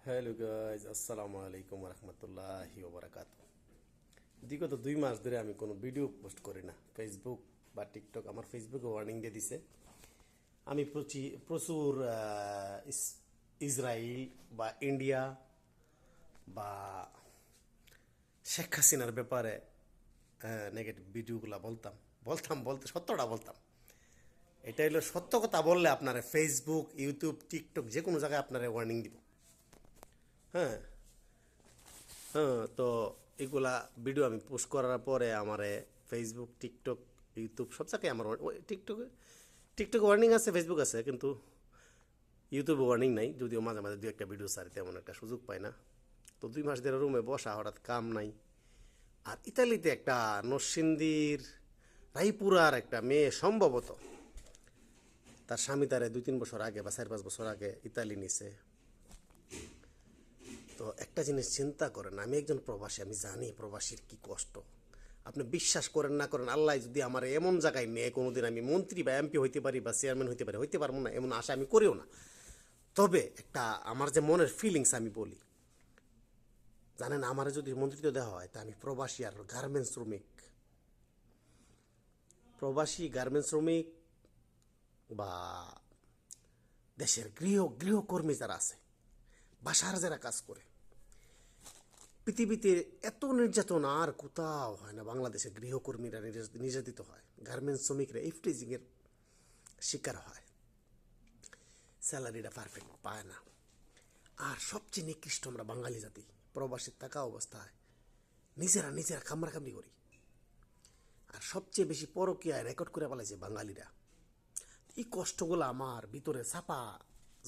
Hello guys, আসসালামু আলাইকুম রহমতুল্লাহি ওবরাকাত। বিগত 2 মাস ধরে আমি কোনো ভিডিও পোস্ট করি না ফেসবুক বা টিকটক। আমার ফেসবুকে ওয়ার্নিং দিয়ে দিছে আমি প্রচুর ইসরায়েল বা ইন্ডিয়া বা শেখ হাসিনার ব্যাপারে নেগেটিভ ভিডিওগুলো বলতাম বলতাম বলতে সত্যটা বলতাম। এটা হলো সত্য কথা বললে আপনারা ফেসবুক, ইউটিউব, টিকটক যে কোনো জায়গায় আপনারা ওয়ার্নিং দিব। হ্যাঁ, হ্যাঁ, তো এগুলা ভিডিও আমি পোস্ট করার পরে আমার ফেসবুক, টিকটক, ইউটিউব সব জায়গায় আমার টিকটকে ওয়ার্নিং আছে, ফেসবুক আছে, কিন্তু ইউটিউবে ওয়ার্নিং নাই। যদিও মাঝে মাঝে 2-1টা ভিডিও ছাড়ি, তেমন একটা সুযোগ পাই না। তো 2 মাস ধরে রুমে বসা, হঠাৎ কাম নাই। আর ইতালিতে একটা নরসিংদীর রায়পুরার একটা মেয়ে, সম্ভবত তার স্বামী তারে 2-3 বছর আগে বা 4-5 বছর আগে ইতালি নিছে। তো একটা জিনিস চিন্তা করেন, আমি একজন প্রবাসী, আমি জানি প্রবাসীর কি কষ্ট। আপনি বিশ্বাস করেন না করেন, আল্লাহ যদি আমার এমন জায়গায় নেয়, কোনোদিন আমি মন্ত্রী বা এমপি হইতে পারি বা চেয়ারম্যান হইতে পারবো না, এমন আশা আমি করিও না। তবে একটা আমার যে মনের ফিলিংস আমি বলি, জানেন, আমার যদি মন্ত্রিত্ব দেওয়া হয় তা আমি প্রবাসী আর গার্মেন্টস শ্রমিক বা দেশের গৃহকর্মী যারা আছে, বাসার যারা কাজ করে, পৃথিবীতে এত নির্যাতন আর কোথাও হয় না। বাংলাদেশের গৃহকর্মীরা নির্যাতিত হয়, গার্মেন্টস শ্রমিকরা ইফটিজিংয়ের শিকার হয়, স্যালারিটা পারফেক্ট পায় না। আর সবচেয়ে নিকৃষ্ট আমরা বাঙালি জাতি, প্রবাসী থাকা অবস্থায় নিজেরা খামড়াখামড়ি করি। আর সবচেয়ে বেশি পরকীয়ায় রেকর্ড করে পালাইছে বাঙালিরা। এই কষ্টগুলো আমার ভিতরে ছাপা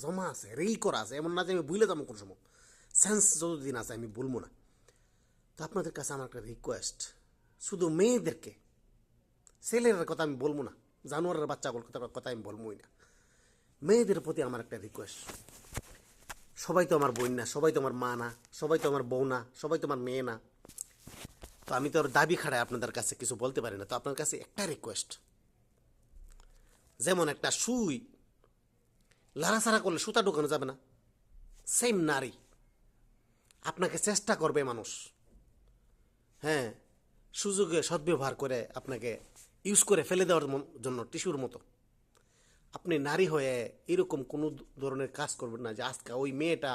জমা আছে, রিল করা আছে, এমন না যে আমি ভুলে যাবো কোনো সময়। সেন্স যতদিন আছে আমি ভুলবো না। তো আপনাদের কাছে আমার একটা রিকোয়েস্ট, শুধু মেয়েদেরকে, ছেলের কথা আমি বলবো না, জানোয়ারের বাচ্চাগুলোর কথা আমি বলবোই না, মেয়েদের প্রতি আমার একটা রিকোয়েস্ট। সবাই তো আমার বোন না, সবাই তো আমার মা না, সবাই তো আমার বউ না, সবাই তো আমার মেয়ে না। তো আমি তো আর দাবি খাড়ায় আপনাদের কাছে কিছু বলতে পারি না। তো আপনার কাছে একটা রিকোয়েস্ট, যেমন একটা সুই লাড়াছাড়া করলে সুতা ঢোকানো যাবে না, সেম নারী আপনাকে চেষ্টা করবে মানুষ, হ্যাঁ, সুযোগে সদ্ব্যবহার করে আপনাকে ইউজ করে ফেলে দেওয়ার জন্য টিস্যুর মতো। আপনি নারী হয়ে এরকম কোনো ধরনের কাজ করবেন না। যে আজকে ওই মেয়েটা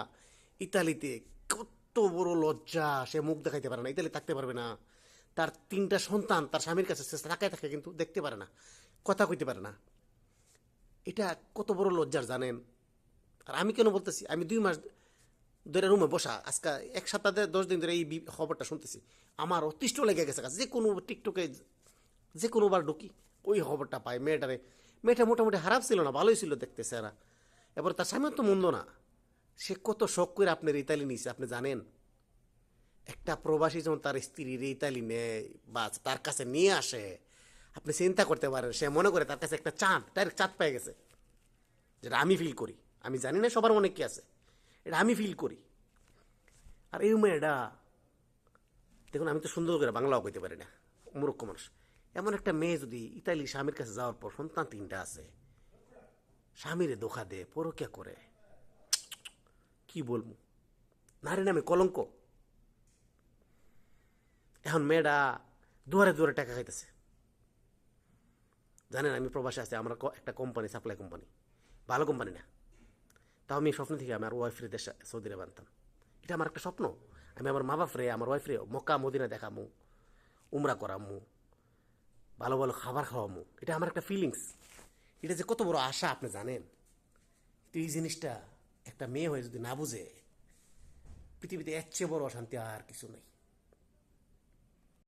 ইতালিতে, কত বড় লজ্জা, সে মুখ দেখাইতে পারে না, ইতালি থাকতে পারবে না, তার 3টা সন্তান তার স্বামীর কাছে তাকায় থাকে, কিন্তু দেখতে পারে না, কথা কইতে পারে না। এটা কত বড় লজ্জার জানেন? আর আমি কেন বলতেছি, আমি 2 মাস ধরে রুমে বসা, আজকে 1 সপ্তাহ 10 দিন ধরে এই খবরটা শুনতেছি, আমার অতিষ্ঠ লেগে গেছে। যে কোনো টিকটকে যে কোনোবার ঢুকি ওই খবরটা পাই। মেয়েটা মোটামুটি খারাপ ছিল না, ভালোই ছিল দেখতে চেহারা। এবার তার স্বামীও তো মন্দ না, সে কত শখ করে আপনার ইতালি নিয়েছে আপনি জানেন? একটা প্রবাসী যখন তার স্ত্রীর ইতালি নেয় বা তার কাছে নিয়ে আসে, আপনি চিন্তা করতে পারেন, সে মনে করে তার কাছে একটা চাঁদ, ডাইরেক্ট চাঁদ পেয়ে গেছে। যেটা আমি ফিল করি, আমি জানি না সবার মনে কি আছে, এটা আমি ফিল করি। আর এই মেয়েটা দেখুন, আমি তো সুন্দর করে বাংলাও কইতে পারি না, মূর্খ মানুষ। এমন একটা মেয়ে যদি ইতালি স্বামীর কাছে যাওয়ার পর, সন্তান 3টা আছে, স্বামীরে ধোঁকা দেয়, পরকিয়া করে, কি বলবো, নারী নামে কলঙ্ক। এখন মেয়েটা দুয়ারে টাকা খাইতেছে। জানেন, আমি প্রবাসে আছি, আমার একটা কোম্পানি, সাপ্লাই কোম্পানি, ভালো কোম্পানি না, তাও আমি স্বপ্ন থেকে আমার ওয়াইফরে দেশে সৌদি আরবে আনতাম। এটা আমার একটা স্বপ্ন। আমি আমার মা বাপরে, আমার ওয়াইফরে মক্কা মদিনা দেখামু, উমরা করামু, ভালো ভালো খাবার খাওয়ামু। এটা আমার একটা ফিলিংস। এটা যে কত বড় আশা আপনি জানেন? তো এই জিনিসটা একটা মেয়ে হয়ে যদি না বুঝে, পৃথিবীতে এর চেয়ে বড় অশান্তি আর কিছু নেই।